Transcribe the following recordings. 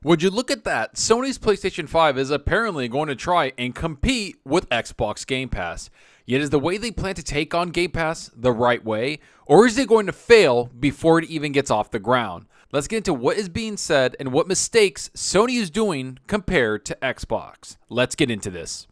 Would you look at that? Sony's PlayStation 5 is apparently going to try and compete with Xbox Game Pass. Yet is the way they plan to take on Game Pass the right way? Or is it going to fail before it even gets off the ground? Let's get into what is being said and what mistakes Sony is doing compared to Xbox. Let's get into this.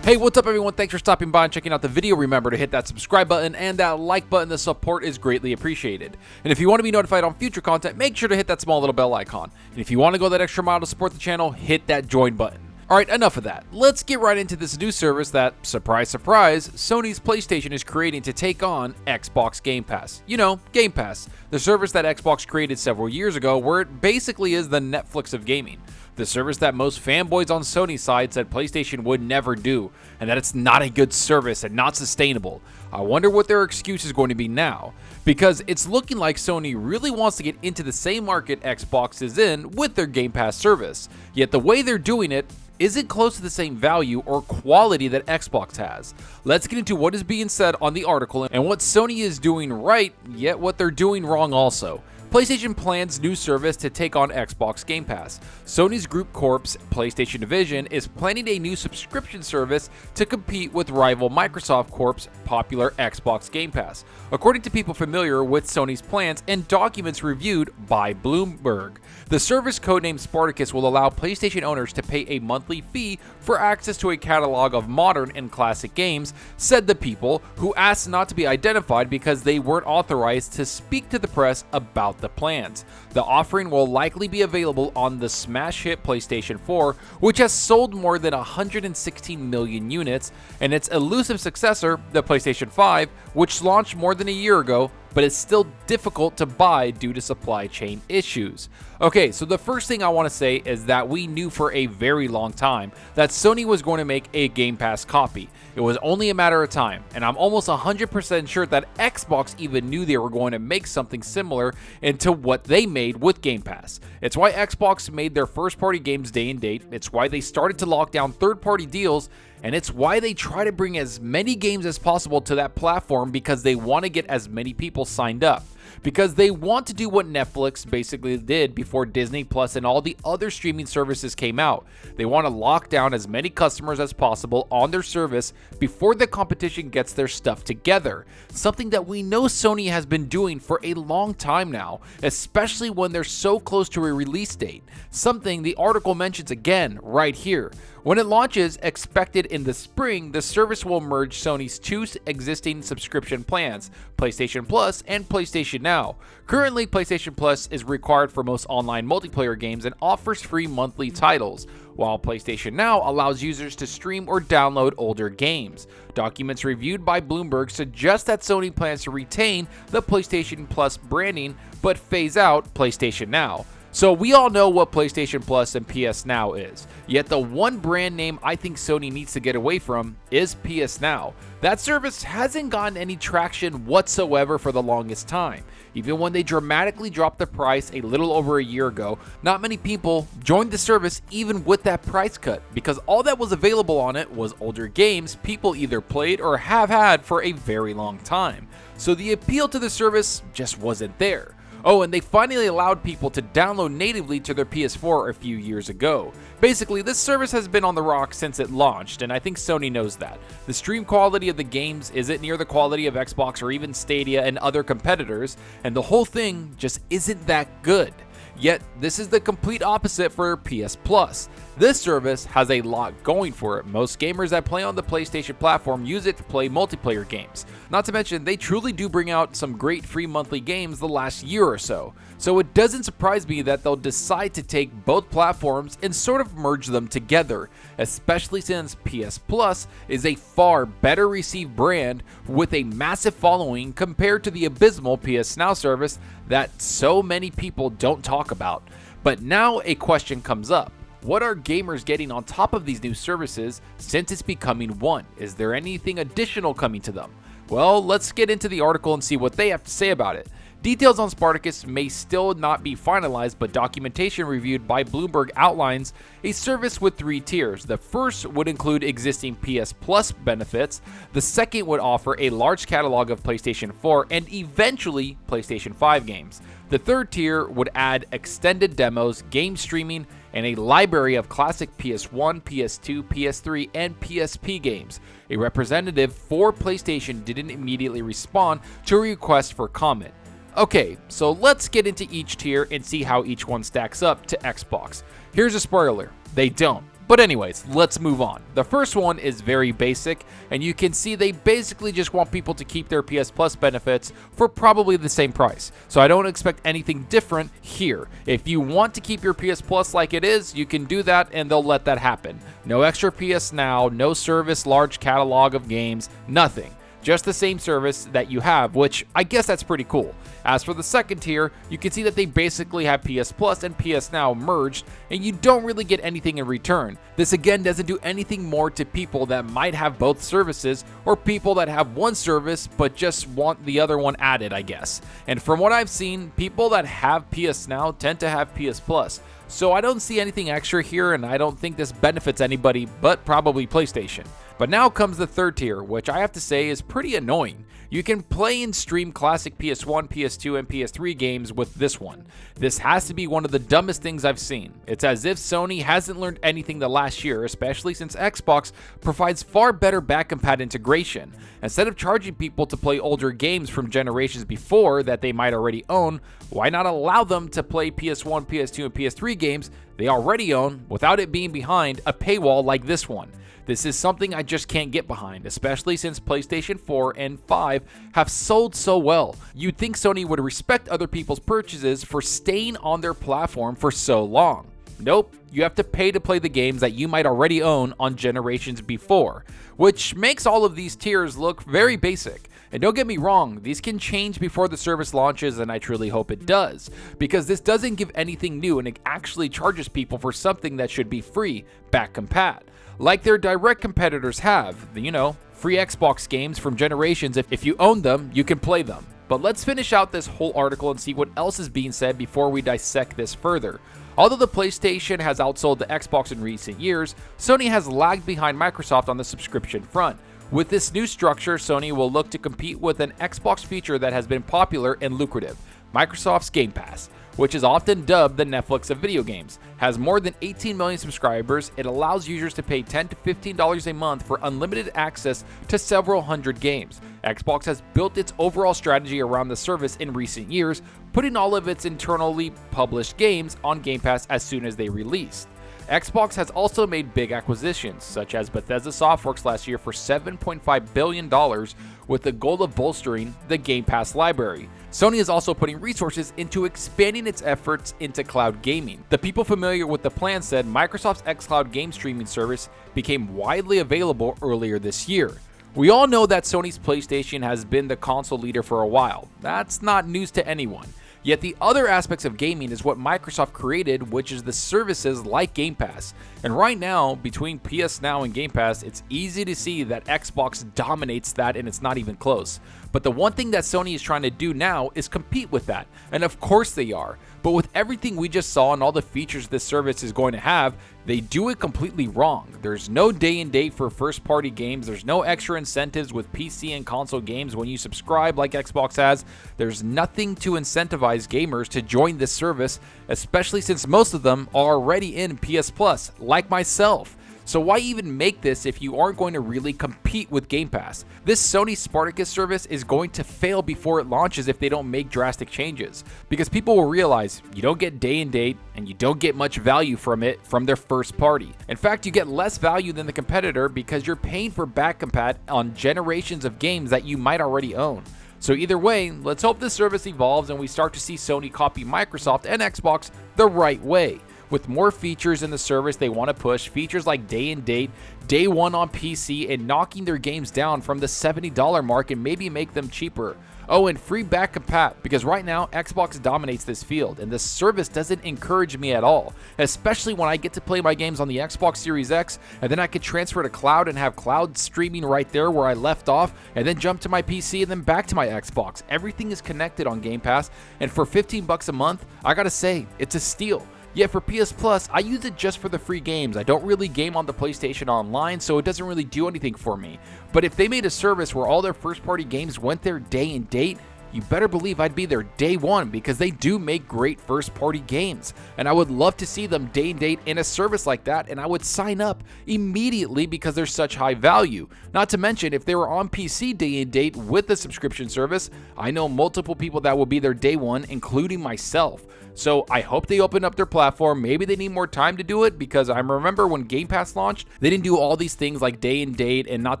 Hey, what's up everyone? Thanks for stopping by and checking out the video. Remember to hit that subscribe button and that like button. The support is greatly appreciated. And if you want to be notified on future content, make sure to hit that small little bell icon. And if you want to go that extra mile to support the channel, hit that join button. Alright, enough of that. Let's get right into this new service that, surprise surprise, Sony's PlayStation is creating to take on Xbox Game Pass. You know, Game Pass, the service that Xbox created several years ago where it basically is the Netflix of gaming. The service that most fanboys on Sony's side said PlayStation would never do, and that it's not a good service and not sustainable. I wonder what their excuse is going to be now, because it's looking like Sony really wants to get into the same market Xbox is in with their Game Pass service, yet the way they're doing it isn't close to the same value or quality that Xbox has. Let's get into what is being said on the article and what Sony is doing right, yet what they're doing wrong also. PlayStation plans new service to take on Xbox Game Pass. Sony's Group Corp's PlayStation division is planning a new subscription service to compete with rival Microsoft Corp's popular Xbox Game Pass, according to people familiar with Sony's plans and documents reviewed by Bloomberg. The service, codenamed Spartacus, will allow PlayStation owners to pay a monthly fee for access to a catalog of modern and classic games, said the people, who asked not to be identified because they weren't authorized to speak to the press about the plans. The offering will likely be available on the smash hit PlayStation 4, which has sold more than 116 million units, and its elusive successor, the PlayStation 5, which launched more than a year ago, but is still difficult to buy due to supply chain issues. Okay, so the first thing I want to say is that we knew for a very long time that Sony was going to make a Game Pass copy. It was only a matter of time, and I'm almost 100% sure that Xbox even knew they were going to make something similar into what they made with Game Pass. It's why Xbox made their first-party games day and date, it's why they started to lock down third-party deals, and it's why they try to bring as many games as possible to that platform, because they want to get as many people signed up. Because they want to do what Netflix basically did before Disney Plus and all the other streaming services came out. They want to lock down as many customers as possible on their service before the competition gets their stuff together. Something that we know Sony has been doing for a long time now, especially when they're so close to a release date. Something the article mentions again right here. When it launches, expected in the spring, the service will merge Sony's two existing subscription plans, PlayStation Plus and PlayStation Now. Currently, PlayStation Plus is required for most online multiplayer games and offers free monthly titles, while PlayStation Now allows users to stream or download older games. Documents reviewed by Bloomberg suggest that Sony plans to retain the PlayStation Plus branding but phase out PlayStation Now. So we all know what PlayStation Plus and PS Now is, yet the one brand name I think Sony needs to get away from is PS Now. That service hasn't gotten any traction whatsoever for the longest time. Even when they dramatically dropped the price a little over a year ago, not many people joined the service even with that price cut, because all that was available on it was older games people either played or have had for a very long time. So the appeal to the service just wasn't there. Oh, and they finally allowed people to download natively to their PS4 a few years ago. Basically, this service has been on the rocks since it launched, and I think Sony knows that. The stream quality of the games isn't near the quality of Xbox or even Stadia and other competitors, and the whole thing just isn't that good. Yet, this is the complete opposite for PS Plus. This service has a lot going for it. Most gamers that play on the PlayStation platform use it to play multiplayer games. Not to mention, they truly do bring out some great free monthly games the last year or so. So it doesn't surprise me that they'll decide to take both platforms and sort of merge them together, especially since PS Plus is a far better received brand with a massive following compared to the abysmal PS Now service that so many people don't talk about. But now a question comes up. What are gamers getting on top of these new services since it's becoming one? Is there anything additional coming to them? Well, let's get into the article and see what they have to say about it. Details on Spartacus may still not be finalized, but documentation reviewed by Bloomberg outlines a service with 3 tiers. The first would include existing PS Plus benefits, the second would offer a large catalog of PlayStation 4 and eventually PlayStation 5 games. The third tier would add extended demos, game streaming, and a library of classic PS1, PS2, PS3, and PSP games. A representative for PlayStation didn't immediately respond to a request for comment. Okay, so let's get into each tier and see how each one stacks up to Xbox. Here's a spoiler, they don't. But anyways, let's move on. The first one is very basic, and you can see they basically just want people to keep their PS Plus benefits for probably the same price. So I don't expect anything different here. If you want to keep your PS Plus like it is, you can do that and they'll let that happen. No extra PS Now, no service, large catalog of games, nothing. Just the same service that you have, which I guess that's pretty cool. As for the second tier, you can see that they basically have PS Plus and PS Now merged, and you don't really get anything in return. This again doesn't do anything more to people that might have both services, or people that have one service but just want the other one added, I guess. And from what I've seen, people that have PS Now tend to have PS Plus. So I don't see anything extra here, and I don't think this benefits anybody but probably PlayStation. But now comes the third tier, which I have to say is pretty annoying. You can play and stream classic PS1, PS2, and PS3 games with this one. This has to be one of the dumbest things I've seen. It's as if Sony hasn't learned anything the last year, especially since Xbox provides far better back-compat integration. Instead of charging people to play older games from generations before that they might already own, why not allow them to play PS1, PS2, and PS3 games they already own without it being behind a paywall like this one? This is something I just can't get behind, especially since PlayStation 4 and 5 have sold so well. You'd think Sony would respect other people's purchases for staying on their platform for so long. Nope, you have to pay to play the games that you might already own on generations before, which makes all of these tiers look very basic. And don't get me wrong, these can change before the service launches, and I truly hope it does, because this doesn't give anything new and it actually charges people for something that should be free, back compat. Like their direct competitors have, free Xbox games from generations. If you own them, you can play them. But let's finish out this whole article and see what else is being said before we dissect this further. Although the PlayStation has outsold the Xbox in recent years, Sony has lagged behind Microsoft on the subscription front. With this new structure, Sony will look to compete with an Xbox feature that has been popular and lucrative, Microsoft's Game Pass, which is often dubbed the Netflix of video games. Has more than 18 million subscribers, it allows users to pay $10 to $15 a month for unlimited access to several hundred games. Xbox has built its overall strategy around the service in recent years, putting all of its internally published games on Game Pass as soon as they released. Xbox has also made big acquisitions, such as Bethesda Softworks last year for $7.5 billion, with the goal of bolstering the Game Pass library. Sony is also putting resources into expanding its efforts into cloud gaming. The people familiar with the plan said Microsoft's xCloud game streaming service became widely available earlier this year. We all know that Sony's PlayStation has been the console leader for a while. That's not news to anyone. Yet the other aspects of gaming is what Microsoft created, which is the services like Game Pass. And right now, between PS Now and Game Pass, it's easy to see that Xbox dominates that and it's not even close. But the one thing that Sony is trying to do now is compete with that. And of course they are. But with everything we just saw and all the features this service is going to have, they do it completely wrong. There's no day and date for first-party games. There's no extra incentives with PC and console games when you subscribe like Xbox has. There's nothing to incentivize gamers to join this service, especially since most of them are already in PS Plus, like myself. So why even make this if you aren't going to really compete with Game Pass? This Sony Spartacus service is going to fail before it launches if they don't make drastic changes, because people will realize you don't get day and date and you don't get much value from it from their first party. In fact, you get less value than the competitor because you're paying for back compat on generations of games that you might already own. So either way, let's hope this service evolves and we start to see Sony copy Microsoft and Xbox the right way. with more features in the service they want to push, features like day and date, day one on PC, and knocking their games down from the $70 mark and maybe make them cheaper. Oh, and free back compat, because right now Xbox dominates this field, and this service doesn't encourage me at all, especially when I get to play my games on the Xbox Series X, and then I could transfer to cloud and have cloud streaming right there where I left off, and then jump to my PC and then back to my Xbox. Everything is connected on Game Pass, and for $15 a month, I gotta say, it's a steal. Yet for PS Plus, I use it just for the free games. I don't really game on the PlayStation Online, so it doesn't really do anything for me. But if they made a service where all their first-party games went there day and date, you better believe I'd be there day one, because they do make great first-party games. And I would love to see them day and date in a service like that, and I would sign up immediately because they're such high value. Not to mention, if they were on PC day and date with the subscription service, I know multiple people that will be there day one, including myself. So I hope they open up their platform. Maybe they need more time to do it, because I remember when Game Pass launched, they didn't do all these things like day and date, and not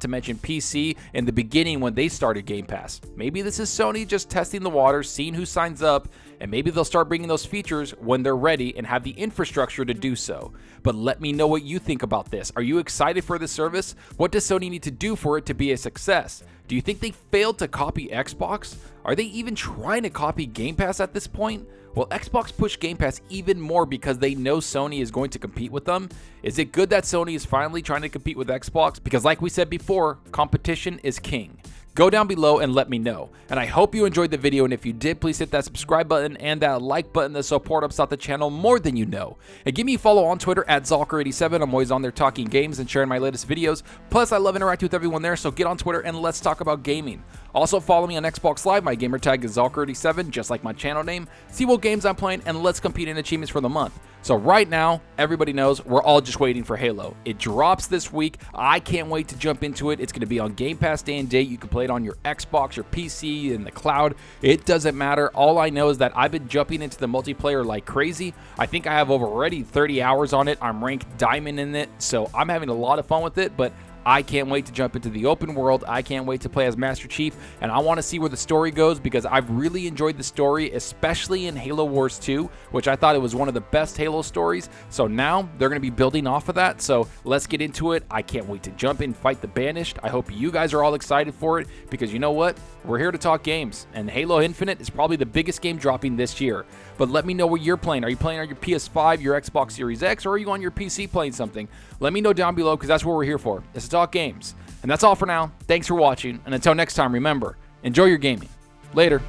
to mention PC in the beginning when they started Game Pass. Maybe this is Sony just testing the waters, seeing who signs up, and maybe they'll start bringing those features when they're ready and have the infrastructure to do so. But let me know what you think about this. Are you excited for this service? What does Sony need to do for it to be a success? Do you think they failed to copy Xbox? Are they even trying to copy Game Pass at this point? Will Xbox push Game Pass even more because they know Sony is going to compete with them? Is it good that Sony is finally trying to compete with Xbox? Because like we said before, competition is king. Go down below and let me know. And I hope you enjoyed the video, and if you did, please hit that subscribe button and that like button to support us out the channel more than you know. And give me a follow on Twitter at Zalker87. I'm always on there talking games and sharing my latest videos. Plus, I love interacting with everyone there, so get on Twitter and let's talk about gaming. Also, follow me on Xbox Live. My gamertag is Zalker87, just like my channel name. See what games I'm playing, and let's compete in achievements for the month. So right now, everybody knows we're all just waiting for Halo. It drops this week. I can't wait to jump into it. It's going to be on Game Pass day and date. You can play it on your Xbox, your PC, in the cloud. It doesn't matter. All I know is that I've been jumping into the multiplayer like crazy. I think I have over already 30 hours on it. I'm ranked diamond in it, so I'm having a lot of fun with it, but I can't wait to jump into the open world. I can't wait to play as Master Chief, and I want to see where the story goes, because I've really enjoyed the story, especially in Halo Wars 2, which I thought it was one of the best Halo stories. So now they're going to be building off of that, so let's get into it. I can't wait to jump in, fight the Banished. I hope you guys are all excited for it, because you know what? We're here to talk games, and Halo Infinite is probably the biggest game dropping this year. But let me know what you're playing. Are you playing on your PS5, your Xbox Series X, or are you on your PC playing something? Let me know down below, because that's what we're here for. It's to talk games. And that's all for now. Thanks for watching, and until next time, remember, enjoy your gaming. Later.